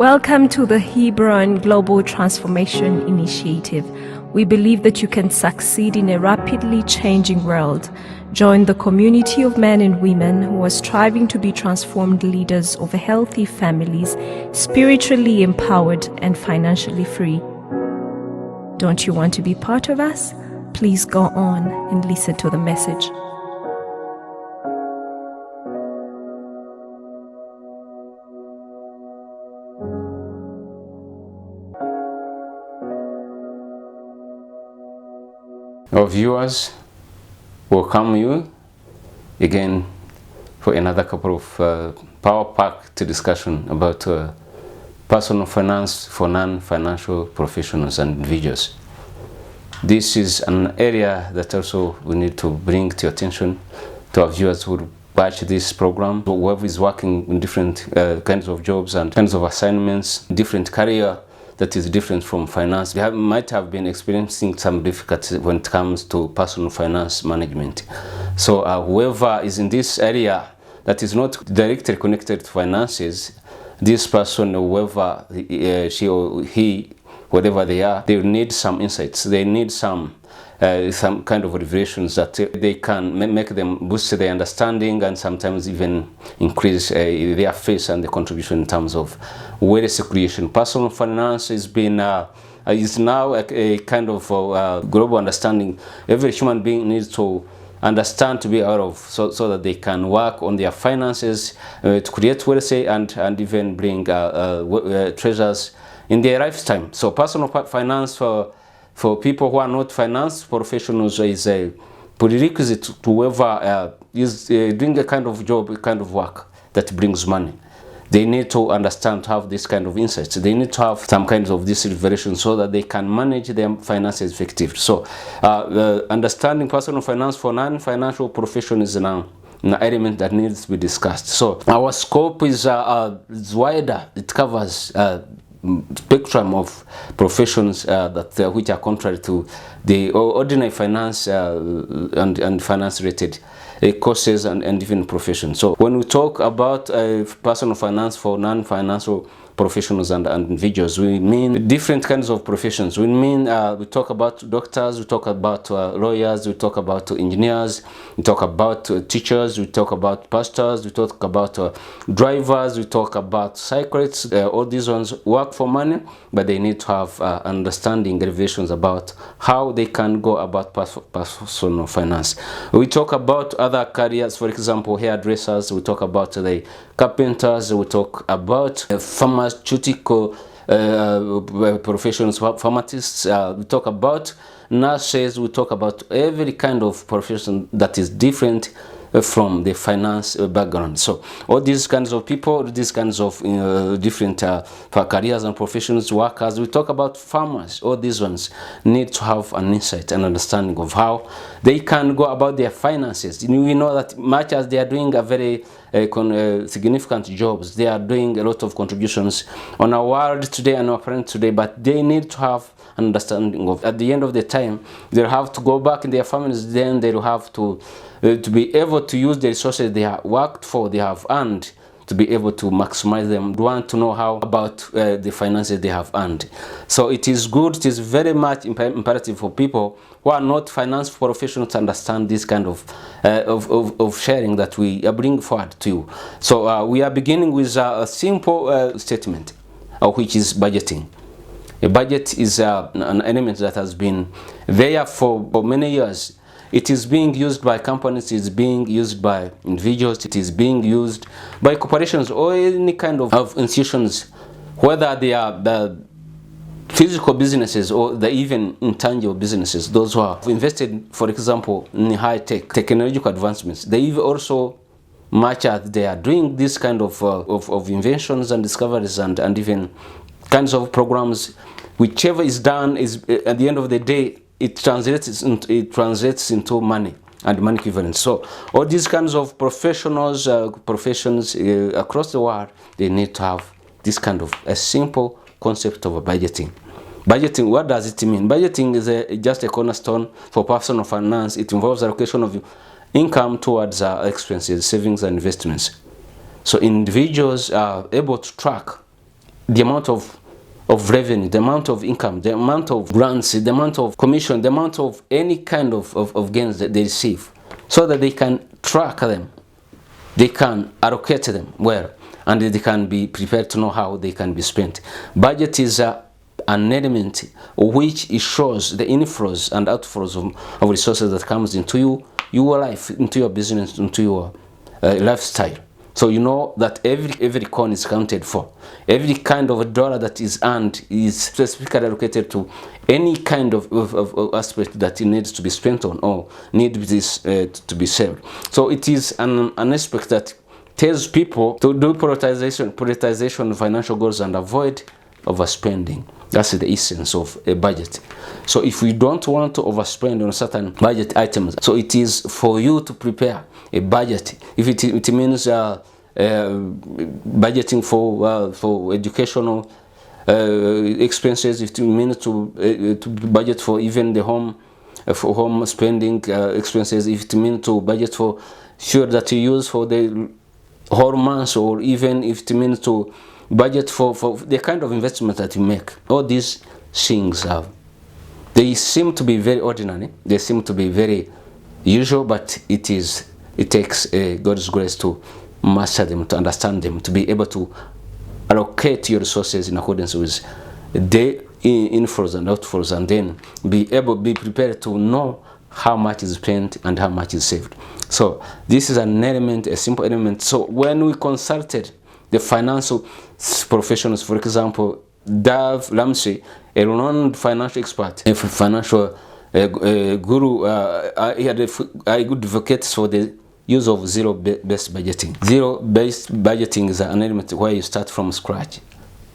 Welcome to the Hebron Global Transformation Initiative. We believe that you can succeed in a rapidly changing world. Join the community of men and women who are striving to be transformed leaders of healthy families, spiritually empowered and financially free. Don't you want to be part of us? Please go on and listen to the message. Our viewers, welcome you again for another couple of power-packed discussion about personal finance for non-financial professionals and individuals. This is an area that also we need to bring to attention to our viewers who watch this program, whoever is working in different kinds of jobs and kinds of assignments, different career that is different from finance. They might have been experiencing some difficulties when it comes to personal finance management. So whoever is in this area that is not directly connected to finances, this person, whoever she or he, whatever they are, they need some insights. They need some kind of revelations that they can make them boost their understanding and sometimes even increase their faith and the contribution in terms of wealth creation. Personal finance is now a kind of global understanding. Every human being needs to understand, to be aware of, so that they can work on their finances to create wealth and even bring treasures in their lifetime. So personal finance for people who are not finance professionals is a prerequisite to whoever is doing a kind of job, a kind of work that brings money. They need to understand, to have this kind of insights. They need to have some kinds of this revelation so that they can manage their finances effectively. So understanding personal finance for non-financial professionals is now an element that needs to be discussed. So our scope is wider. It covers spectrum of professions which are contrary to the ordinary finance and finance related courses and even professions. So when we talk about personal finance for non-financial professionals and individuals, we mean different kinds of professions. We mean we talk about doctors, we talk about lawyers, we talk about engineers, we talk about teachers, we talk about pastors, we talk about drivers, we talk about psychiatrists. All these ones work for money, but they need to have understanding, revelations about how they can go about personal finance. We talk about other careers, for example, hairdressers, we talk about the carpenters, we talk about pharmaceutical professions, pharmacists, we talk about nurses, we talk about every kind of profession that is different from the finance background. So all these kinds of people, these kinds of different careers and professions, workers, we talk about farmers. All these ones need to have an insight and understanding of how they can go about their finances. We know that much as they are doing a very significant jobs, they are doing a lot of contributions on our world today and our planet today, but they need to have an understanding of, at the end of the time, they'll have to go back in their families, then they'll have to be able to use the resources they have worked for, they have earned, to be able to maximize them. They want to know how about the finances they have earned. So it is good, it is very much imperative for people who are not finance professionals to understand this kind of sharing that we bring forward to you. So we are beginning with a simple statement, which is budgeting. A budget is an element that has been there for many years. It is being used by companies, it is being used by individuals, it is being used by corporations or any kind of institutions, whether they are the physical businesses or the even intangible businesses, those who have invested, for example, in high-tech technological advancements. They also, much as they are doing this kind of inventions and discoveries and even kinds of programs, whichever is done is, at the end of the day, it translates into money and money equivalent. So all these kinds of professionals, professions across the world, they need to have this kind of a simple concept of budgeting. Budgeting, what does it mean? Budgeting is just a cornerstone for personal finance. It involves allocation of income towards expenses, savings and investments. So individuals are able to track the amount of revenue, the amount of income, the amount of grants, the amount of commission, the amount of any kind of gains that they receive, so that they can track them, they can allocate them well, and they can be prepared to know how they can be spent. Budget is an element which shows the inflows and outflows of resources that comes into your life, into your business, into your lifestyle. So you know that every coin is counted for. Every kind of a dollar that is earned is specifically allocated to any kind of aspect that it needs to be spent on or needs to be saved. So it is an aspect that tells people to do prioritization of financial goals and avoid overspending. That's the essence of a budget. So if we don't want to overspend on certain budget items, so it is for you to prepare a budget. If it means budgeting for educational expenses, if it means to budget for even the home spending expenses, if it means to budget for fuel that you use for the whole month, or even if it means to budget for the kind of investment that you make. All these things they seem to be very ordinary, they seem to be very usual, but it takes God's grace to master them, to understand them, to be able to allocate your resources in accordance with the inflows and outflows, and then be prepared to know how much is spent and how much is saved. So this is an element, a simple element. So when we consulted the financial professionals, for example, Dave Ramsey, a renowned financial expert, a financial guru, he had a good advocate for the use of zero-based budgeting. Zero-based budgeting is an element where you start from scratch.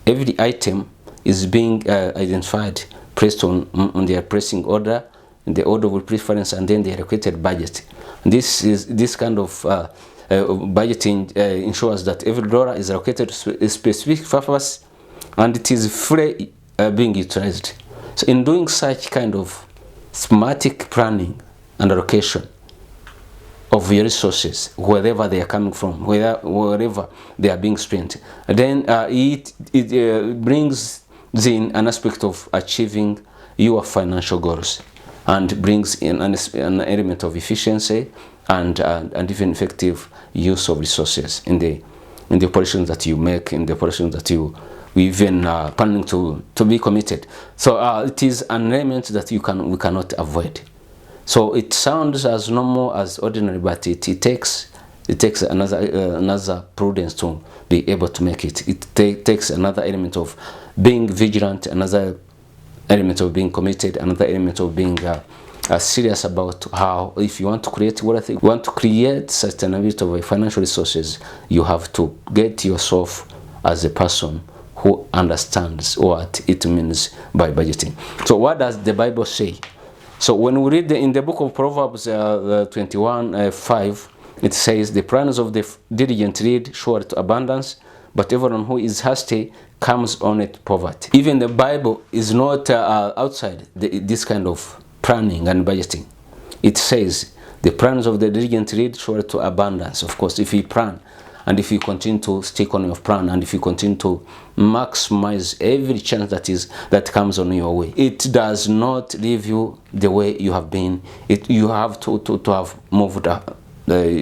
Every item is being identified, placed on their pricing order, in the order of preference, and then the allocated budget. And this kind of budgeting ensures that every dollar is allocated to a specific purpose, and it is fully being utilized. So in doing such kind of schematic planning and allocation of your resources, wherever they are coming from, wherever they are being spent, then it brings in an aspect of achieving your financial goals, and brings in an element of efficiency and even effective use of resources in the operations that you make, in the operations that you even planning to be committed. So it is an element that we cannot avoid. So it sounds as normal, as ordinary, but it takes another prudence to be able to make it. It takes another element of being vigilant, another element of being committed, another element of being serious about how, if you want to create wealth, you want to create sustainability of financial resources, you have to get yourself as a person who understands what it means by budgeting. So what does the Bible say? So when we read in the book of Proverbs 21:5, it says, "The plans of the diligent lead surely to abundance, but everyone who is hasty comes on it poverty." Even the Bible is not outside this kind of planning and budgeting. It says, "The plans of the diligent lead surely to abundance." Of course, if you plan, and if you continue to stick on your plan, and if you continue to maximize every chance that comes on your way, it does not leave you the way you have been. You have to have moved a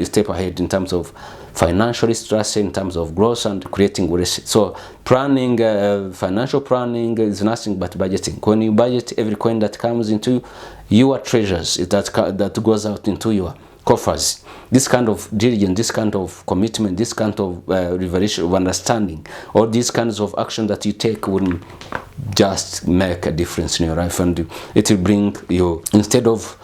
step ahead in terms of financial literacy, in terms of growth and creating wealth. So planning, financial planning is nothing but budgeting. When you budget every coin that comes into your treasures, that goes out into your coffers, this kind of diligence, this kind of commitment, this kind of revelation of understanding, or these kinds of action that you take will just make a difference in your life, and it will bring you, instead of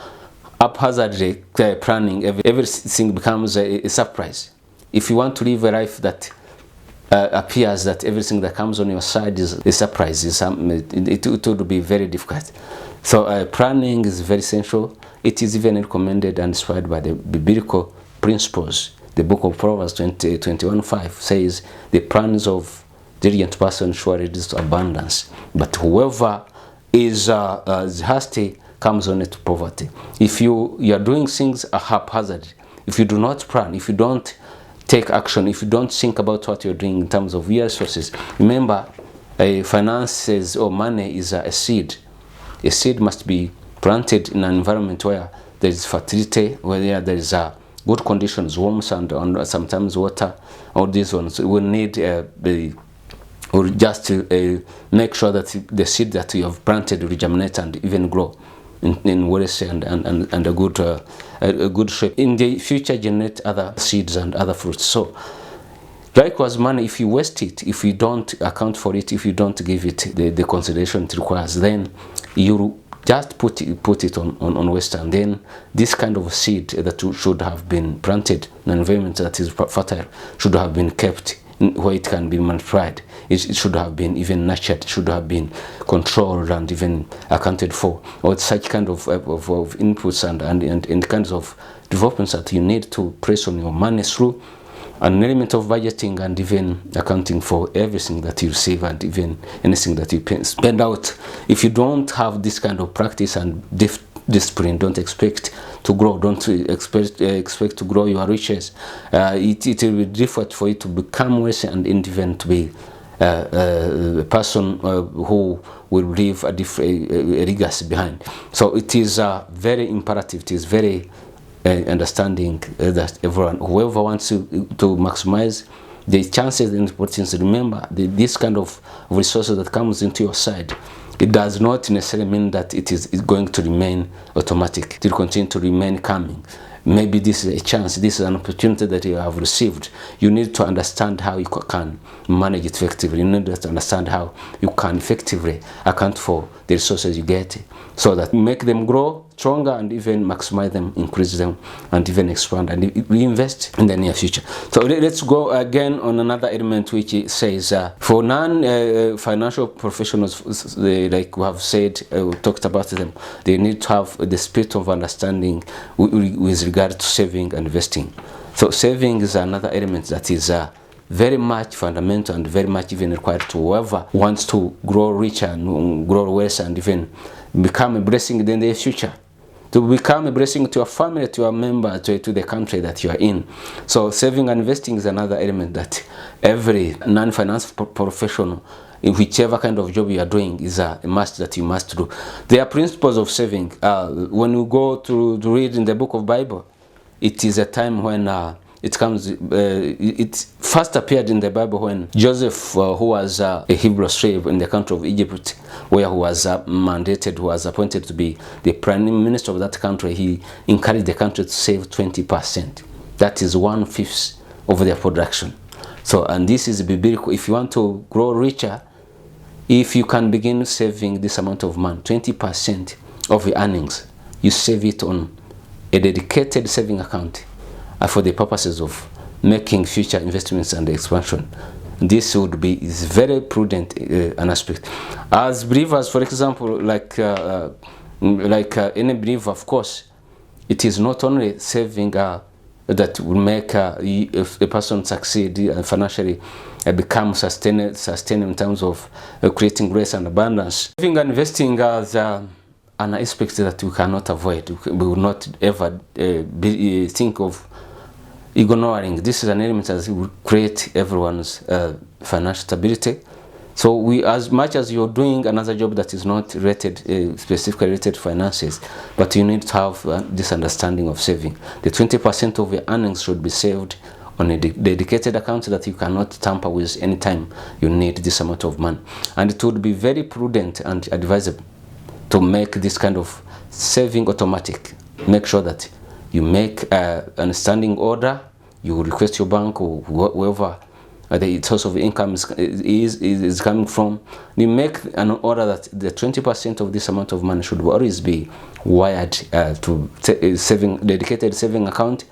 haphazardly planning, everything becomes a surprise. If you want to live a life that appears that everything that comes on your side is a surprise, it would be very difficult. So planning is very essential. It is even recommended and inspired by the biblical principles. The book of Proverbs 21:5 says, "The plans of diligent person surely leads to abundance, but whoever is hasty comes on it to poverty." If you are doing things haphazard, if you do not plan, if you don't take action, if you don't think about what you're doing in terms of your resources, remember, finances or money is a seed. A seed must be planted in an environment where there is fertility, where there is good conditions, warmth and sometimes water. All these ones will need or just to make sure that the seed that you have planted will germinate and even grow in ways and a good shape. In the future, generate other seeds and other fruits. So, likewise, money, if you waste it, if you don't account for it, if you don't give it the consideration it requires, then you just put it on waste. And then this kind of seed that should have been planted in an environment that is fertile should have been kept where it can be multiplied. It should have been even nurtured, it should have been controlled and even accounted for. Or such kind of inputs and kinds of developments that you need to press on your money through an element of budgeting and even accounting for everything that you receive and even anything that you spend out. If you don't have this kind of practice and discipline, don't expect to grow, don't expect to grow your riches. It will be difficult for you to become wealthy and even to be a person who will leave a legacy behind. So it is very imperative, it is very understanding that whoever wants to maximize the chances and opportunities, remember this kind of resources that comes into your side, it does not necessarily mean that it is going to remain automatic. It will continue to remain coming. Maybe this is a chance, this is an opportunity that you have received. You need to understand how you can manage it effectively. You need to understand how you can effectively account for the resources you get so that you make them grow stronger and even maximize them, increase them, and even expand and reinvest in the near future. So let's go again on another element which says for non-financial professionals, like we have said, we talked about them, they need to have the spirit of understanding with regard to saving and investing. So saving is another element that is very much fundamental and very much even required to whoever wants to grow richer and grow wealth and even become a blessing in the future. To become a blessing to your family, to your member, to the country that you are in. So saving and investing is another element that every non-finance professional, in whichever kind of job you are doing, is a must that you must do. There are principles of saving. When you go to read in the book of Bible, it is a time when it first appeared in the Bible when Joseph, who was a Hebrew slave in the country of Egypt, where he was mandated, who was appointed to be the prime minister of that country, he encouraged the country to save 20%. That is 1/5 of their production. So, and this is biblical. If you want to grow richer, if you can begin saving this amount of money, 20% of your earnings, you save it on a dedicated saving account for the purposes of making future investments and expansion. This would be is very prudent an aspect. As believers, for example, like any believer, of course, it is not only saving that will make a person succeed and financially become sustainable in terms of creating grace and abundance. Saving and investing as an aspect that we cannot avoid. We will not ever think of ignoring. This is an element that will create everyone's financial stability. So we, as much as you're doing another job that is not related, specifically related to finances, but you need to have this understanding of saving. The 20% of your earnings should be saved on a dedicated account that you cannot tamper with anytime you need this amount of money. And it would be very prudent and advisable to make this kind of saving automatic. Make sure that you make an standing order, you request your bank or whoever the source of income is coming from. You make an order that the 20% of this amount of money should always be wired to dedicated saving account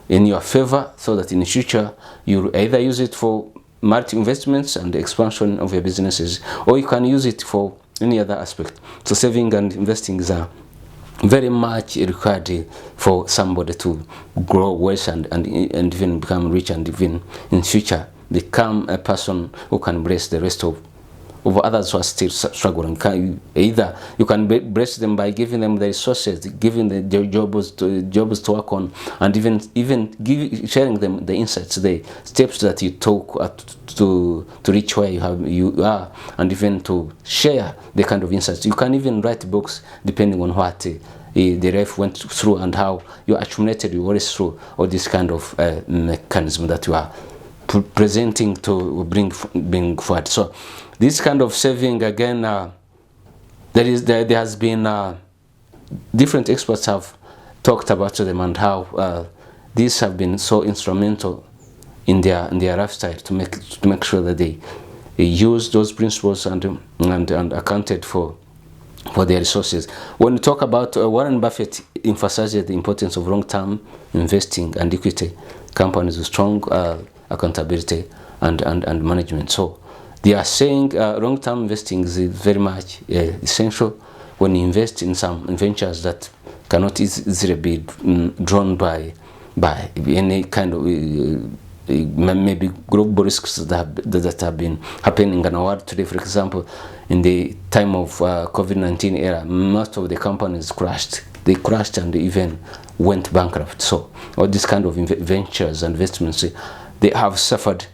in your favor, so that in the future you either use it for multi-investments and the expansion of your businesses, or you can use it for any other aspect. So saving and investing is very much required for somebody to grow wealth and even become rich and even in future become a person who can bless the rest of others who are still struggling. Either you can bless them by giving them the resources, giving the jobs to work on, and even sharing them the insights, the steps that you took to reach where you are, and even to share the kind of insights. You can even write books depending on what the ref went through and how you accumulated your worries through all this kind of mechanism that you are presenting to bring forward. So this kind of saving, again, there has been different experts have talked about them and how these have been so instrumental in their lifestyle to make sure that they use those principles and accounted for their resources. When we talk about Warren Buffett emphasizes the importance of long-term investing and equity companies with strong accountability and management. So they are saying long-term investing is very much essential when you invest in some ventures that cannot easily be drawn by any kind of maybe global risks that have been happening in our world today. For example, in the time of COVID-19 era, most of the companies crashed. They crashed and even went bankrupt. So all these kind of ventures and investments, they have suffered.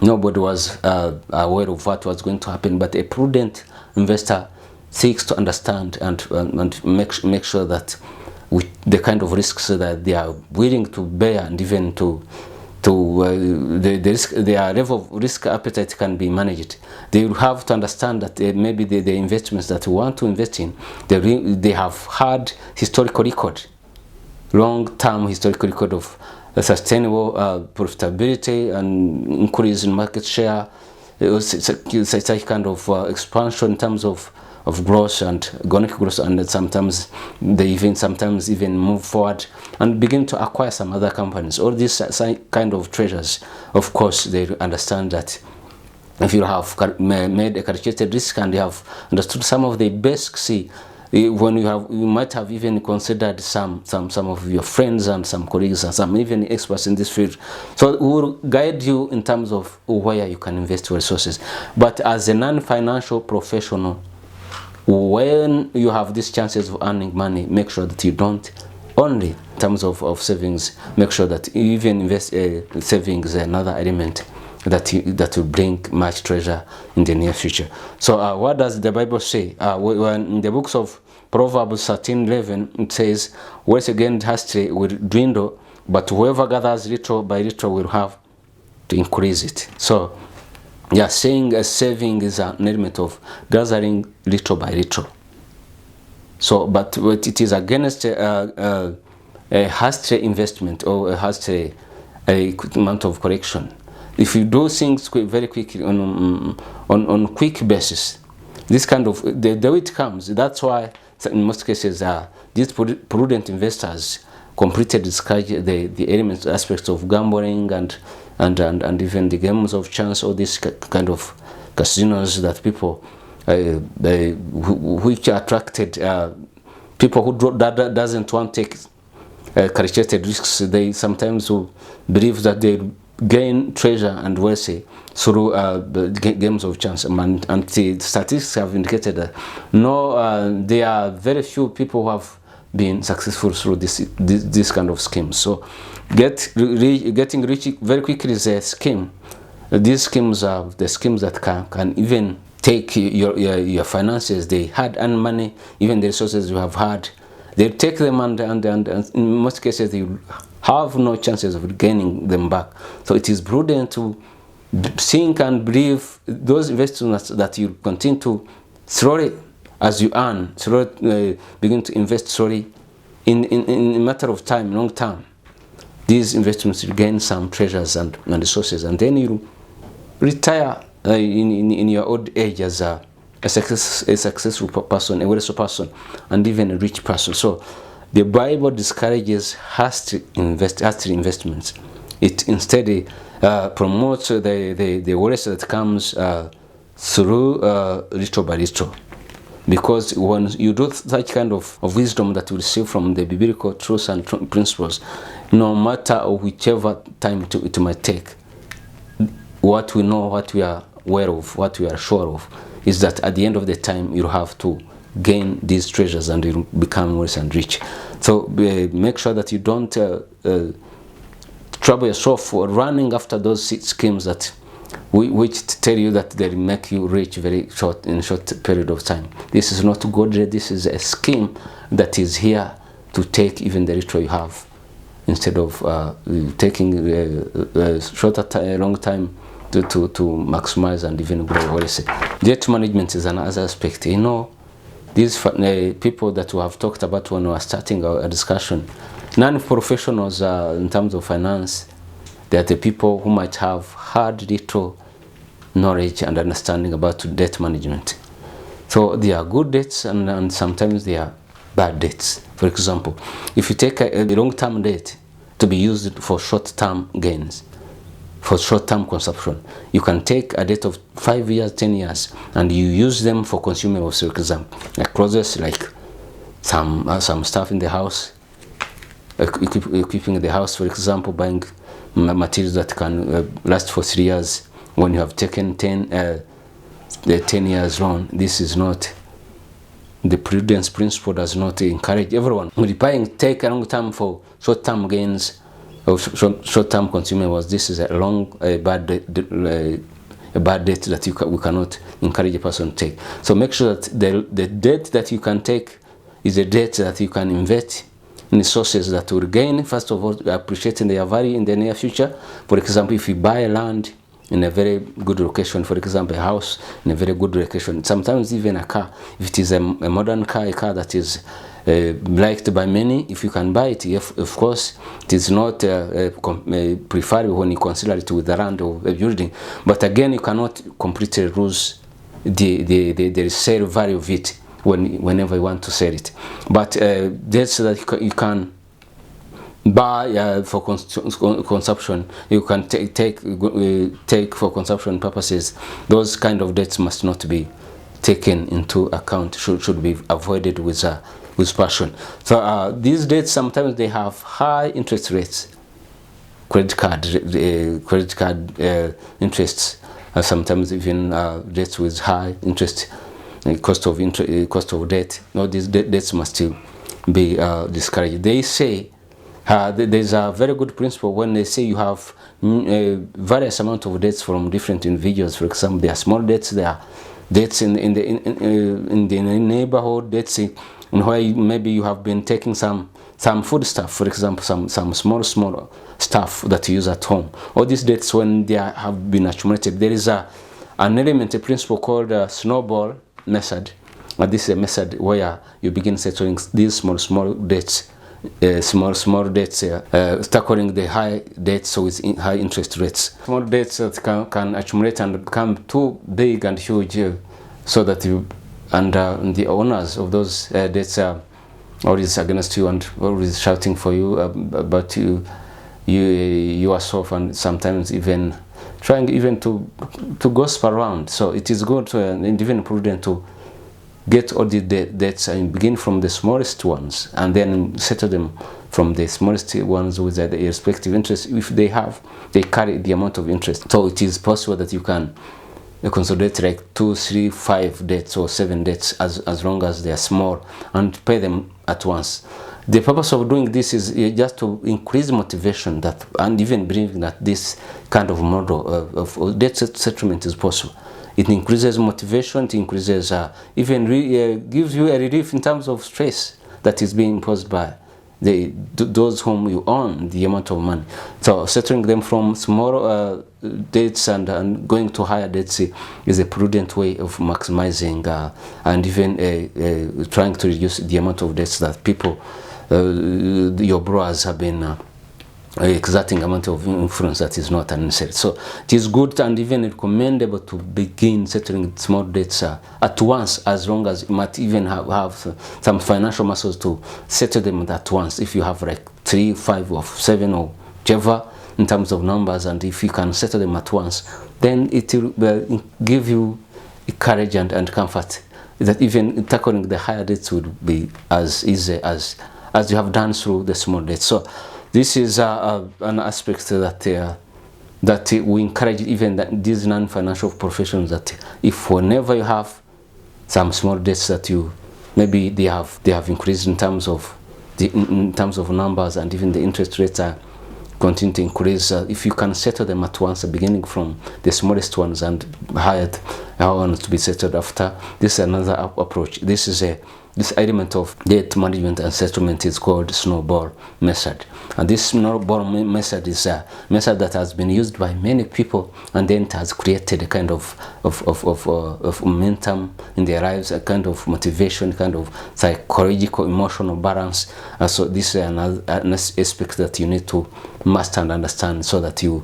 Nobody was aware of what was going to happen, but a prudent investor seeks to understand and make sure that with the kind of risks that they are willing to bear, and even their level of risk appetite can be managed. They will have to understand that maybe the investments that we want to invest in, they have had historical record, long-term historical record of sustainable profitability and increase in market share, such kind of expansion in terms of growth and organic growth, and sometimes they even move forward and begin to acquire some other companies. All these kind of treasures, of course, they understand that if you have made a calculated risk and you have understood some of the basics, when you might have even considered some of your friends and some colleagues and some even experts in this field, so we will guide you in terms of where you can invest your resources. But as a non-financial professional, when you have these chances of earning money, make sure that you don't only in terms of savings, make sure that you even invest savings, another element that will bring much treasure in the near future. So what does the Bible say? When in the books of Proverbs 13:11, it says, "Wealth again hastily will dwindle, but whoever gathers little by little will have to increase it." So yeah, saying a saving is an element of gathering little by little. So, but it is against a hasty investment or a hasty amount of correction. If you do things very quickly on quick basis, this kind of the way it comes. That's why in most cases these prudent investors completely discard the elements, aspects of gambling and even the games of chance, or this kind of casinos that people which attracted people who doesn't want to take calculated risks. They sometimes will believe that they gain treasure and wealth through the games of chance, and the statistics have indicated that there are very few people who have been successful through this kind of schemes. So getting rich very quickly is a scheme. These schemes are the schemes that can even take your finances, the hard-earned money, even the resources you have had. They take them and in most cases they have no chances of gaining them back. So it is prudent to think and believe those investments that you continue to slowly, as you earn, slowly begin to invest slowly in a matter of time, long term. These investments will gain some treasures and resources, and then you retire in your old age as a successful person, a wealthy person, and even a rich person. So the Bible discourages hasty investments. It instead promotes the wealth that comes through little by little. Because when you do such kind of wisdom that you receive from the biblical truths and principles, no matter whichever time it might take, what we know, what we are aware of, what we are sure of, is that at the end of the time you have to gain these treasures and you become rich and rich. So make sure that you don't trouble yourself for running after those schemes that which tell you that they'll make you rich very short in a short period of time. This is not godly. This is a scheme that is here to take even the little you have, instead of taking a long time to maximize and even grow. Debt management is another aspect. You know, these people that we have talked about when we were starting our discussion, non-professionals in terms of finance, they are the people who might have had little knowledge and understanding about debt management. So there are good debts and sometimes they are bad debts. For example, if you take a long-term debt to be used for short-term gains, for short-term consumption, you can take a debt of 5 years, 10 years, and you use them for consumables, for example, like clothes, like some stuff in the house, equipping the house, for example, buying materials that can last for 3 years. When you have taken 10 years loan, this is not, the prudence principle does not encourage everyone. Repaying take a long time for short-term gains or short-term consumables. This is a bad debt that we cannot encourage a person to take. So make sure that the debt that you can take is a debt that you can invest in resources that will gain, first of all, appreciating their value in the near future. For example, if you buy a land in a very good location, for example, a house in a very good location, sometimes even a car, if it is a modern car, a car that is liked by many, if you can buy it, of course, it is not preferable when you consider it with the land of a building. But again, you cannot completely lose the sale value of it whenever you want to sell it. But that's that you can buy for consumption. You can take for consumption purposes. Those kind of debts must not be taken into account. Should be avoided with passion. So these debts, sometimes they have high interest rates. Credit card interests, sometimes even debts with high interest, cost of debt. All these debts must still be discouraged. They say there's a very good principle when they say you have various amount of debts from different individuals. For example, there are small debts, there are debts in the neighborhood, debts in where maybe you have been taking some food stuff, for example, some small stuff that you use at home. All these debts, when they have been accumulated, there is an element, a principle called snowball method. This is a method where you begin settling these small debts. Small debts, tackling the high debts with high interest rates. Small debts that can accumulate and become too big and huge, so that you and the owners of those debts are always against you and always shouting for you about yourself, and sometimes even trying even to gossip around. So it is good and even prudent to get all the debts and begin from the smallest ones and then settle them from the smallest ones with the respective interest. If they carry the amount of interest. So it is possible that you can consolidate like 2, 3, 5 debts or 7 debts as long as they are small and pay them at once. The purpose of doing this is just to increase motivation and even believing that this kind of model of debt settlement is possible. It increases motivation, it increases, even gives you a relief in terms of stress that is being imposed by those whom you own the amount of money. So settling them from small debts and going to higher debts is a prudent way of maximizing and even trying to reduce the amount of debts that people, your borrowers, have been exerting amount of influence that is not unnecessary. So it is good and even recommendable to begin settling small debts at once, as long as you might even have some financial muscles to settle them at once. If you have like 3, 5 or 7 or whichever in terms of numbers, and if you can settle them at once, then it will give you courage and comfort that even tackling the higher debts would be as easy as you have done through the small debts. So this is an aspect that that we encourage even that these non-financial professionals that if whenever you have some small debts that you maybe they have increased in terms of numbers, and even the interest rates are continue to increase, if you can settle them at once, beginning from the smallest ones and higher ones to be settled after, this is another approach. This element of debt management and settlement is called snowball method. And this snowball method is a method that has been used by many people, and then it has created a kind of momentum in their lives, a kind of motivation, kind of psychological, emotional balance. And so this is an aspect that you need to master and understand, so that you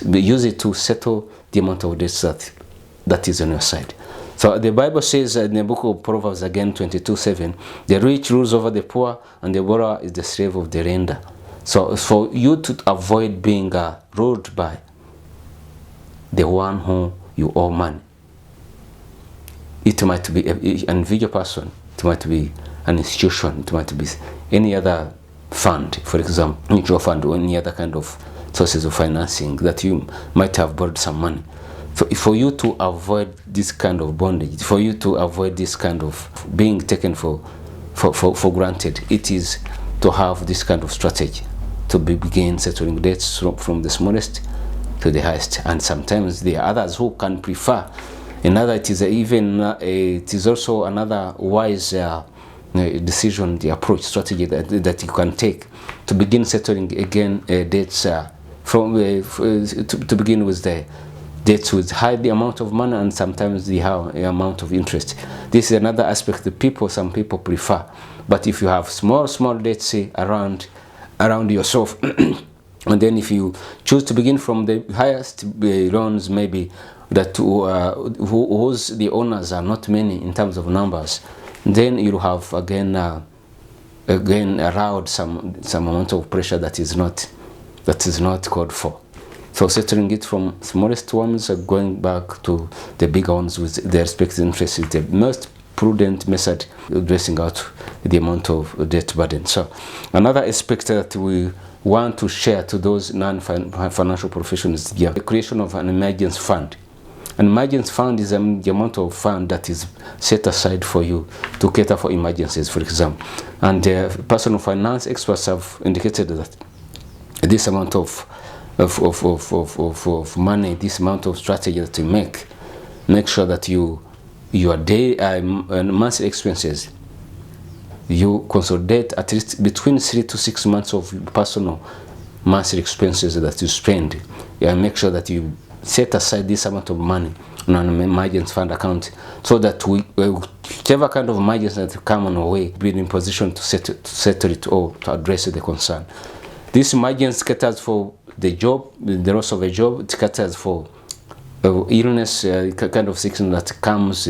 use it to settle the amount of debts that is on your side. So the Bible says in the book of Proverbs again 22:7, the rich rules over the poor, and the borrower is the slave of the lender. So for you to avoid being ruled by the one who you owe money, it might be an individual person, it might be an institution, it might be any other fund, for example, mutual fund, or any other kind of sources of financing that you might have borrowed some money. For you to avoid this kind of bondage, for you to avoid this kind of being taken for granted, it is to have this kind of strategy to begin settling debts from the smallest to the highest. And sometimes there are others who can prefer another. It is also another wise decision, the approach, strategy that you can take to begin settling again debts to begin with the debts with high the amount of money, and sometimes the high amount of interest. This is another aspect that some people prefer. But if you have small debts around yourself, and then if you choose to begin from the highest loans, maybe that whose the owners are not many in terms of numbers, then you'll have again around some amount of pressure that is not called for. So settling it from smallest ones, going back to the bigger ones with their respective interests, is the most prudent method addressing out the amount of debt burden. So another aspect that we want to share to those non-financial professionals is the creation of an emergency fund. An emergency fund is the amount of fund that is set aside for you to cater for emergencies, for example. And personal finance experts have indicated that this amount of money, this amount of strategy that you make sure that your day and monthly expenses, you consolidate at least between 3 to 6 months of personal monthly expenses that you spend. Make sure that you set aside this amount of money on an emergency fund account, so that whichever kind of emergency that come on our way, be in position to settle it or to address the concern. This emergency caters for the job, the loss of a job. It caters for illness, kind of sickness that comes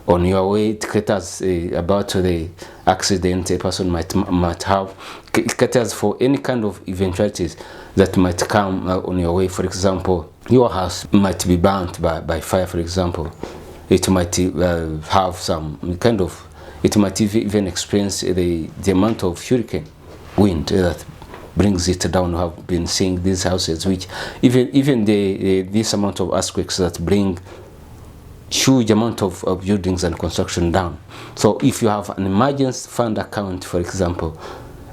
on your way. It caters about the accident a person might have. It caters for any kind of eventualities that might come on your way. For example, your house might be burnt by fire, for example. It might have some kind of, it might even experience the amount of hurricane wind that brings it down. We have been seeing these houses, which even this amount of earthquakes that bring huge amount of buildings and construction down. So if you have an emergency fund account, for example,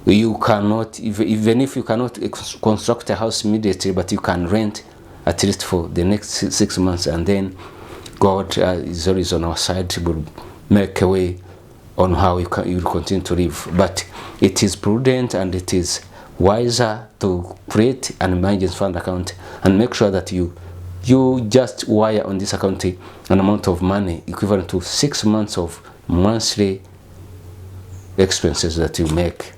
you cannot, even if you cannot construct a house immediately, but you can rent at least for the next 6 months, and then God is always on our side. Will make a way on how you continue to live. But it is prudent and it is wiser to create an emergency fund account and make sure that you just wire on this account an amount of money equivalent to 6 months of monthly expenses that you make.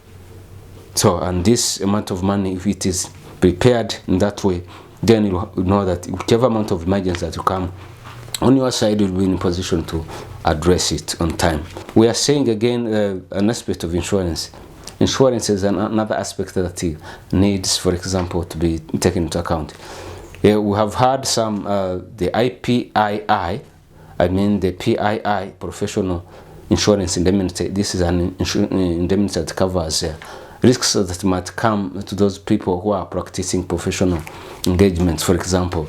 So, and this amount of money, if it is prepared in that way, then you know that whichever amount of emergency that will come on your side, you'll be in a position to address it on time. We are saying again an aspect of insurance. Insurance is another aspect that needs, for example, to be taken into account. We have had some, the IPII, the PII, Professional Insurance Indemnity. This is an indemnity that covers risks that might come to those people who are practicing professional engagements, for example,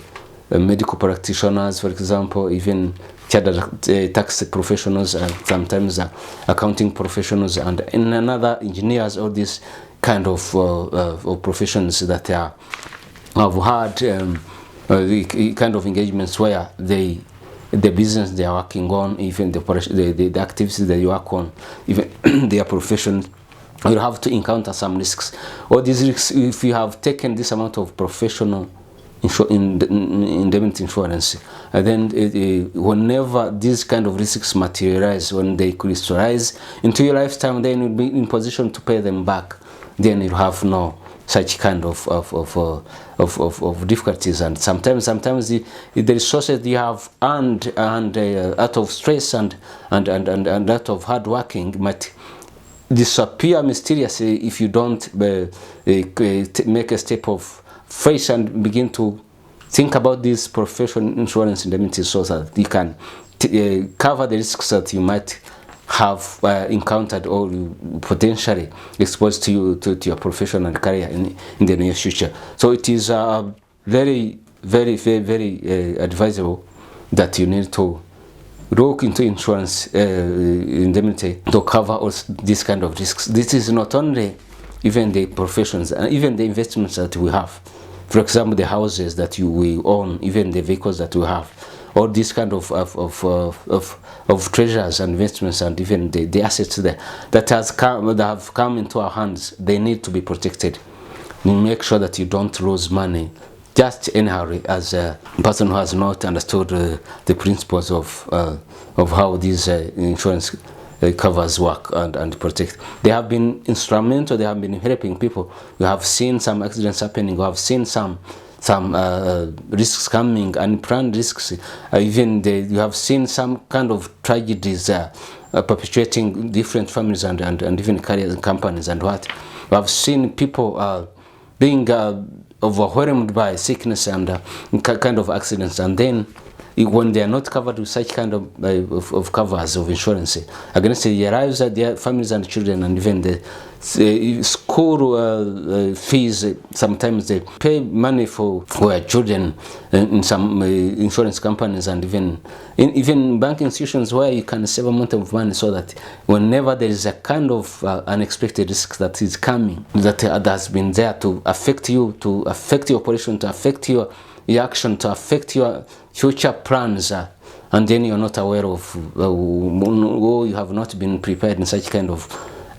medical practitioners, for example, even tax professionals, and sometimes accounting professionals, and in another engineers, all these kind of professions that have had the kind of engagements where the business they are working on, even the activities that you work on, even their profession, you have to encounter some risks. All these risks, if you have taken this amount of professional indemnity insurance, and then whenever these kind of risks materialize, when they crystallize into your lifetime, then you'll be in position to pay them back. Then you have no such kind of difficulties. And sometimes the resources you have earned and out of stress and out of hard working might disappear mysteriously if you don't make a step of faith and begin to think about this professional insurance indemnity so that you can cover the risks that you might have encountered or potentially exposed to your professional career in the near future. So it is very advisable that you need to look into insurance indemnity to cover all these kind of risks. This is not only even the professions and even the investments that we have. For example, the houses that we own, even the vehicles that we have, all these kind of treasures and investments, and even the assets that have come into our hands, they need to be protected. You make sure that you don't lose money just anyhow as a person who has not understood the principles of how these insurance covers work and protect. They have been instrumental. They have been helping people. We have seen some accidents happening. We have seen some risks coming, unplanned risks. You have seen some kind of tragedies perpetuating different families and even careers and companies and what. We have seen people being overwhelmed by sickness and kind of accidents, and then when they are not covered with such kind of covers of insurance against their lives, their families and children, and even the school fees, sometimes they pay money for their children in some insurance companies, and even bank institutions where you can save a amount of money, so that whenever there is a kind of unexpected risk that is coming, that has been there to affect you, to affect your operation, to affect your action, to affect your future plans, and then you're not aware of, or you have not been prepared in such kind of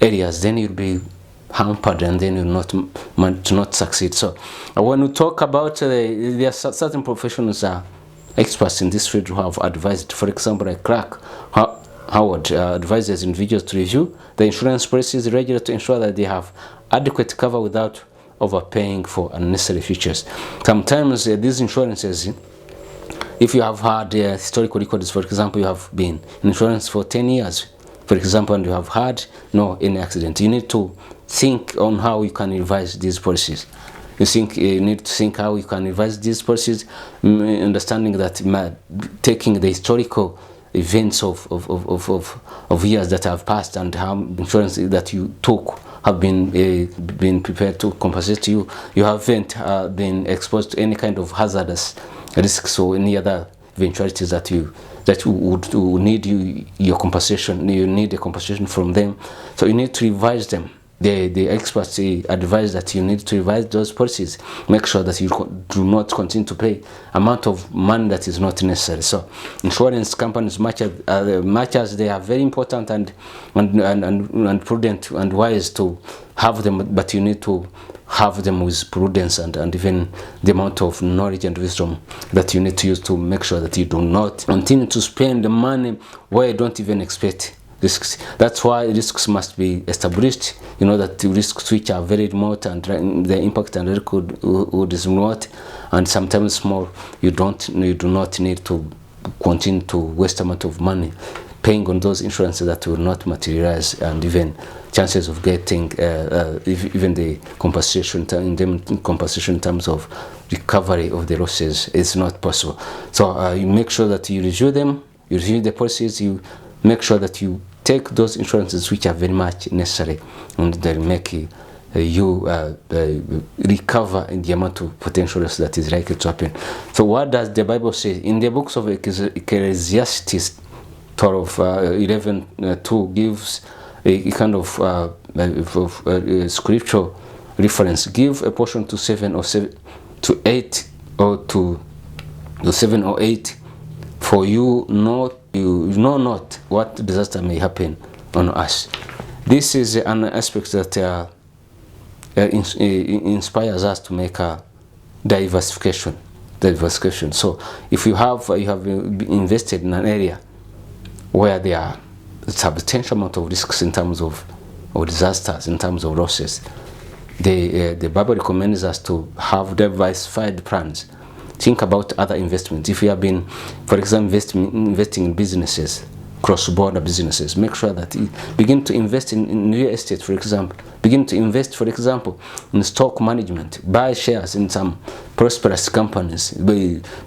areas, then you'll be hampered, and then you'll not succeed. So when we talk about there are certain professionals experts in this field who have advised, for example, like Clark Howard advises individuals to review the insurance policies regularly to ensure that they have adequate cover without overpaying for unnecessary features. Sometimes these insurances, if you have had historical records, for example, you have been in insurance for 10 years, for example, and you have had any accident, you need to think on how you can revise these policies. You need to think how you can revise these policies, understanding that taking the historical events of years that have passed and how insurance that you took have been prepared to compensate you. You haven't been exposed to any kind of hazardous risks or any other eventualities that would need your compensation. You need a compensation from them, so you need to revise them. The experts advise that you need to revise those policies. Make sure that you do not continue to pay amount of money that is not necessary. So insurance companies, much as they are very important and prudent and wise to have them, but you need to have them with prudence and even the amount of knowledge and wisdom that you need to use to make sure that you do not continue to spend the money where you don't even expect risks. That's why risks must be established. You know that the risks which are very remote and the impact and record is remote and sometimes small. You do not need to continue to waste amount of money paying on those insurances that will not materialize, and even chances of getting even the compensation in terms of recovery of the losses is not possible. So you make sure that you review them, you review the policies, you make sure that you take those insurances which are very much necessary, and they'll make you recover in the amount of potential loss that is likely to happen. So what does the Bible say? In the books of Ecclesiastes 12, 11, 2 gives a kind of scriptural reference. Give a portion to 7 or 7 to 8 or to 7 or 8, for you know not what disaster may happen on us. This is an aspect that inspires us to make a diversification. So if you have invested in an area where there are a substantial amount of risks in terms of disasters, in terms of losses, the Bible recommends us to have diversified plans. Think about other investments. If you have been, for example, investing in businesses, cross-border businesses, make sure that you begin to invest in real estate, for example. Begin to invest, for example, in stock management. Buy shares in some prosperous companies.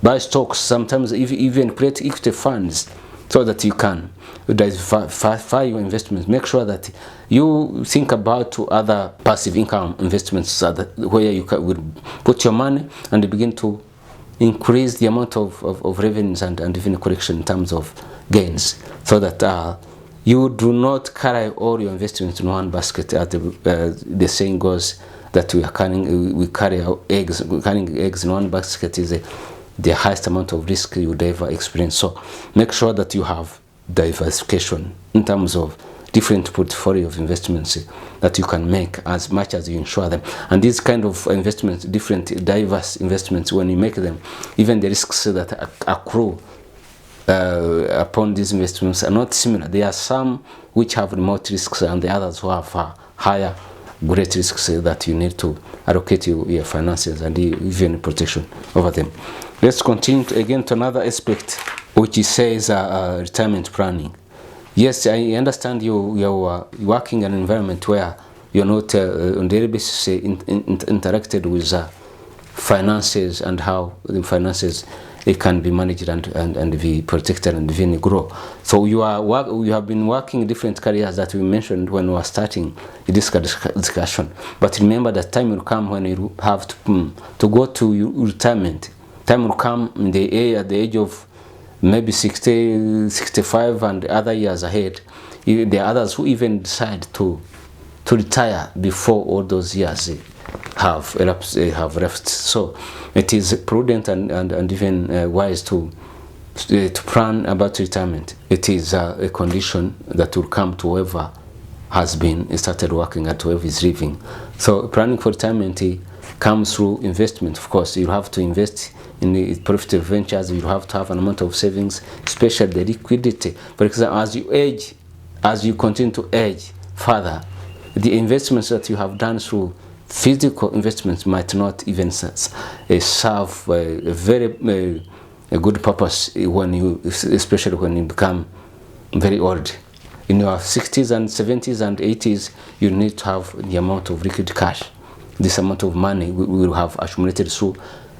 Buy stocks, sometimes even create equity funds, so that you can diversify your investments. Make sure that you think about other passive income investments, where you will put your money and begin to increase the amount of revenues and even collection in terms of gains, so that you do not carry all your investments in one basket. As the saying goes, that we carry our eggs. Carrying eggs in one basket is the highest amount of risk you would ever experience. So make sure that you have diversification in terms of different portfolio of investments that you can make, as much as you insure them. And these kind of investments, different diverse investments, when you make them, even the risks that accrue upon these investments are not similar. There are some which have remote risks and the others who have higher great risks that you need to allocate your finances and even protection over them. Let's continue again to another aspect, which says retirement planning. Yes, I understand you're working in an environment where you're not on daily basis interacted with finances and how the finances it can be managed and be protected and even grow. So you have been working in different careers that we mentioned when we were starting this discussion. But remember that time will come when you have to go to retirement. Time will come at the age of maybe 60, 65 and other years ahead. There are others who even decide to retire before all those years have left. So it is prudent and even wise to plan about retirement. It is a condition that will come to whoever has been started working and whoever is leaving. So planning for retirement comes through investment. Of course, you have to invest in the profitable ventures. You have to have an amount of savings, especially the liquidity. For example, as you continue to age further, the investments that you have done through physical investments might not even serve a very good purpose especially when you become very old. In your 60s and 70s and 80s, you need to have the amount of liquid cash. This amount of money will have accumulated through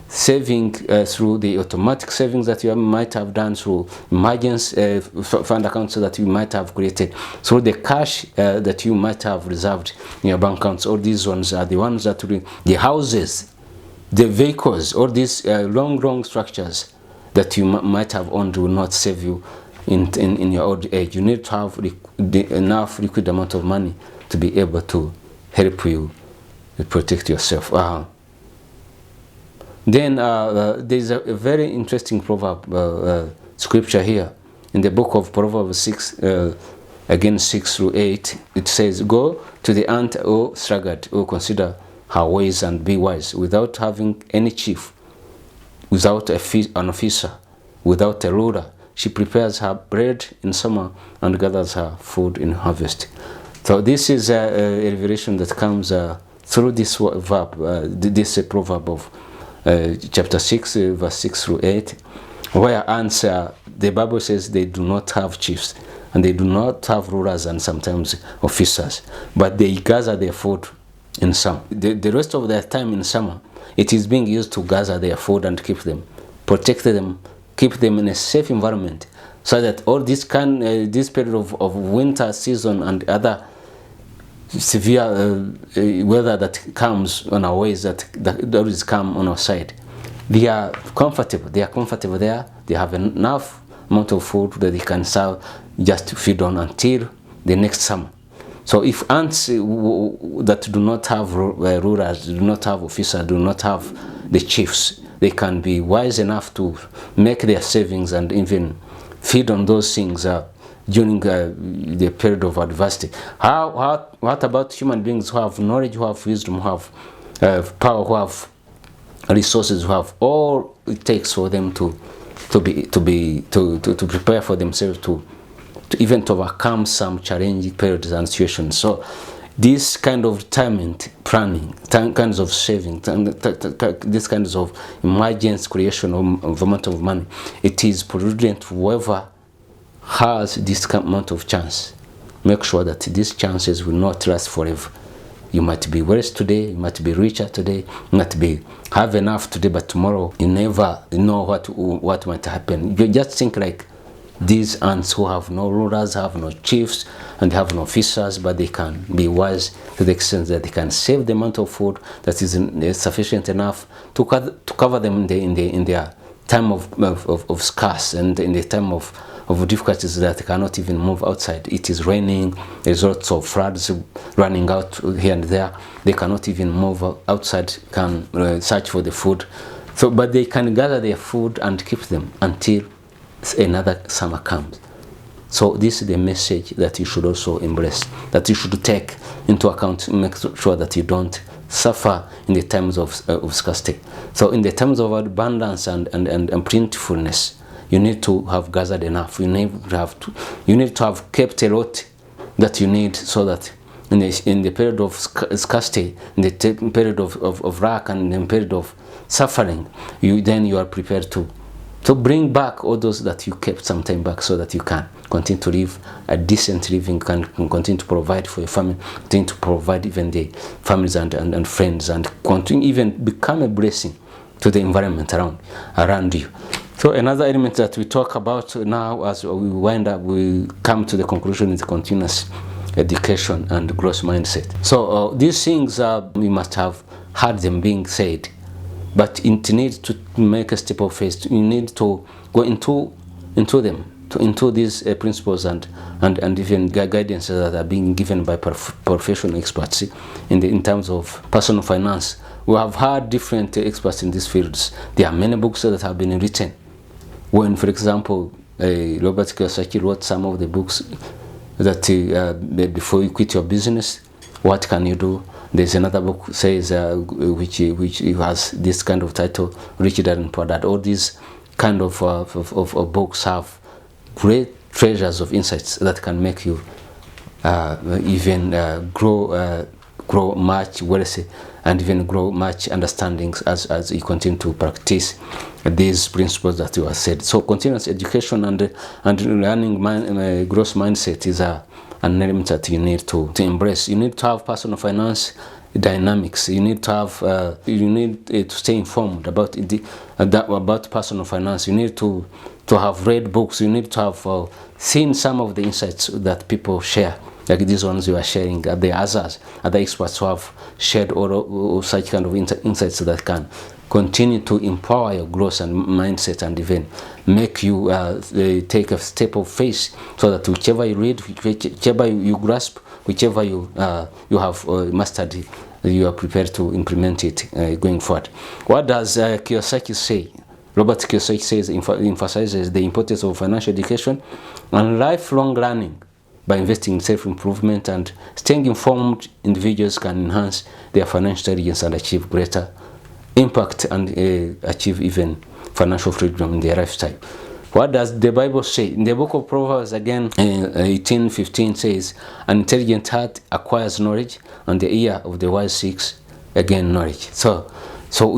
saving, through the automatic savings that you might have done, through emergency fund accounts that you might have created, through the cash that you might have reserved in your bank accounts. All these ones are the ones that the houses, the vehicles, all these long structures that you might have owned will not save you in your old age. You need to have enough liquid amount of money to be able to help you protect yourself. Then there's a very interesting proverb scripture here in the book of Proverbs 6, again 6 through 8. It says, "Go to the ant, O sluggard, O consider her ways and be wise, without having any chief, without an officer, without a ruler. She prepares her bread in summer and gathers her food in harvest." So this is a revelation that comes through this verb, this proverb of chapter 6, verse 6 through 8, where ants, the Bible says they do not have chiefs and they do not have rulers and sometimes officers, but they gather their food in summer. The rest of their time in summer, it is being used to gather their food and keep them, protect them, keep them in a safe environment, so that all this period of winter season and other severe weather that comes on our ways, that always come on our side. They are comfortable. They are comfortable there. They have enough amount of food that they can serve just to feed on until the next summer. So if ants that do not have rulers, do not have officers, do not have the chiefs, they can be wise enough to make their savings and even feed on those things during the period of adversity. What about human beings who have knowledge, who have wisdom, who have power, who have resources, who have all it takes for them to prepare for themselves to even to overcome some challenging periods and situations. So this kind of retirement planning, kinds of saving, this kinds of emergency creation of amount of money, it is prudent whoever has this amount of chance. Make sure that these chances will not last forever. You might be worse today, you might be richer today, you might have enough today, but tomorrow you never know what might happen. You just think like these ants who have no rulers, have no chiefs, and have no officers, but they can be wise to the extent that they can save the amount of food that is sufficient enough to cover them in their time of scarce, and in the time of difficulties that they cannot even move outside. It is raining, there's lots of floods running out here and there. They cannot even move outside, can search for the food. So, but they can gather their food and keep them until another summer comes. So this is the message that you should also embrace, that you should take into account, make sure that you don't suffer in the times of scarcity. So in the times of abundance and plentifulness, you need to have gathered enough. You need to have kept a lot that you need, so that in the period of scarcity, in the period of lack, and in the period of suffering, you are prepared to bring back all those that you kept some time back, so that you can continue to live a decent living, can continue to provide for your family, continue to provide even the families and friends, and continue even become a blessing to the environment around you. So another element that we talk about now, as we wind up, we come to the conclusion, is continuous education and growth mindset. So these things we must have heard them being said, but it needs to make a step of faith. You need to go into them, into these principles and even guidance that are being given by professional experts in terms of personal finance. We have had different experts in these fields. There are many books that have been written. When, for example, Robert Kiyosaki wrote some of the books that before you quit your business, what can you do? There's another book says which has this kind of title, Rich Dad and Poor Dad. All these kind of books have great treasures of insights that can make you even grow much wealthy, and even grow much understandings as you continue to practice these principles that you have said. So continuous education and learning growth mindset is an element that you need to embrace. You need to have personal finance dynamics. You need to have to stay informed about personal finance. You need to have read books. You need to have seen some of the insights that people share, like these ones you are sharing. The other experts who have shared all such kind of insights that can continue to empower your growth and mindset, and even make you take a step of faith, so that whichever you read, whichever you grasp, whichever you have mastered, you are prepared to implement it going forward. What does Kiyosaki say? Robert Kiyosaki says, emphasizes the importance of financial education and lifelong learning. By investing in self-improvement and staying informed, individuals can enhance their financial intelligence and achieve greater impact, and achieve even financial freedom in their lifestyle. What does the Bible say? In the book of Proverbs, again, 18:15 says, an intelligent heart acquires knowledge, and the ear of the wise seeks again knowledge. So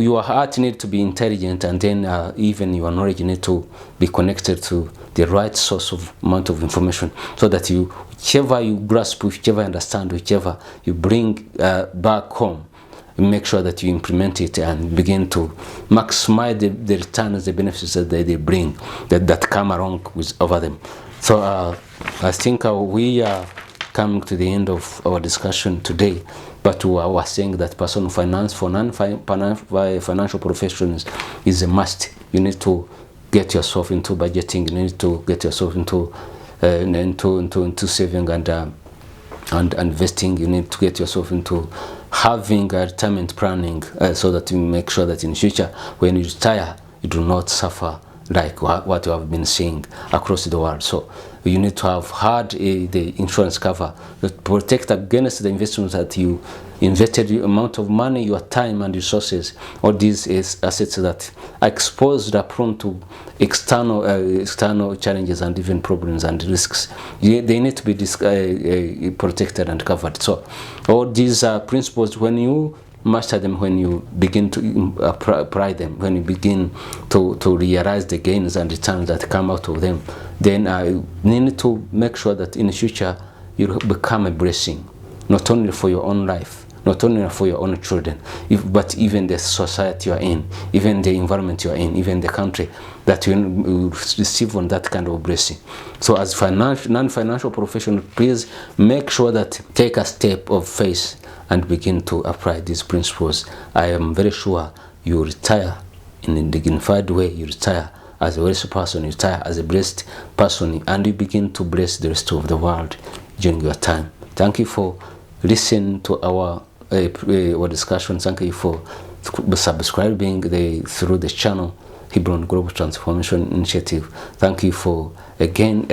your heart needs to be intelligent, and then even your knowledge needs to be connected to the right source of amount of information, so that whichever you grasp, whichever you understand, whichever you bring back home, make sure that you implement it and begin to maximize the returns, the benefits that they bring, that come along with over them. So I think we coming to the end of our discussion today, but we are saying that personal finance for non-financial professionals is a must. You need to get yourself into budgeting. You need to get yourself into saving and investing. You need to get yourself into having a retirement planning, so that you make sure that in future, when you retire, you do not suffer like what you have been seeing across the world. So you need to have had the insurance cover that protect against the investments that you invested, the amount of money, your time and resources. All these is assets that are exposed, are prone to external challenges and even problems and risks. They need to be protected and covered. So all these are principles, when you master them, when you begin to apply them, when you begin to realize the gains and returns that come out of them, then you need to make sure that in the future you become a blessing, not only for your own life, not only for your own children, but even the society you are in, even the environment you are in, even the country, that you receive on that kind of blessing. So as non-financial professional, please make sure that take a step of faith and begin to apply these principles. I am very sure you retire in a dignified way. You retire as a blessed person, you retire as a blessed person, and you begin to bless the rest of the world during your time. Thank you for listening to our discussion. Thank you for subscribing through the channel Hebron Global Transformation Initiative. Thank you for again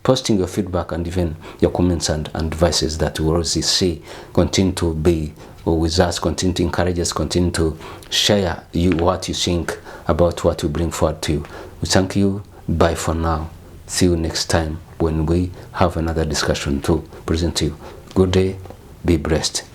posting your feedback and even your comments and advices that we always see. Continue to be with us, continue to encourage us, continue to share what you think about what we bring forward to you. We thank you. Bye for now. See you next time when we have another discussion to present to you. Good day. Be blessed.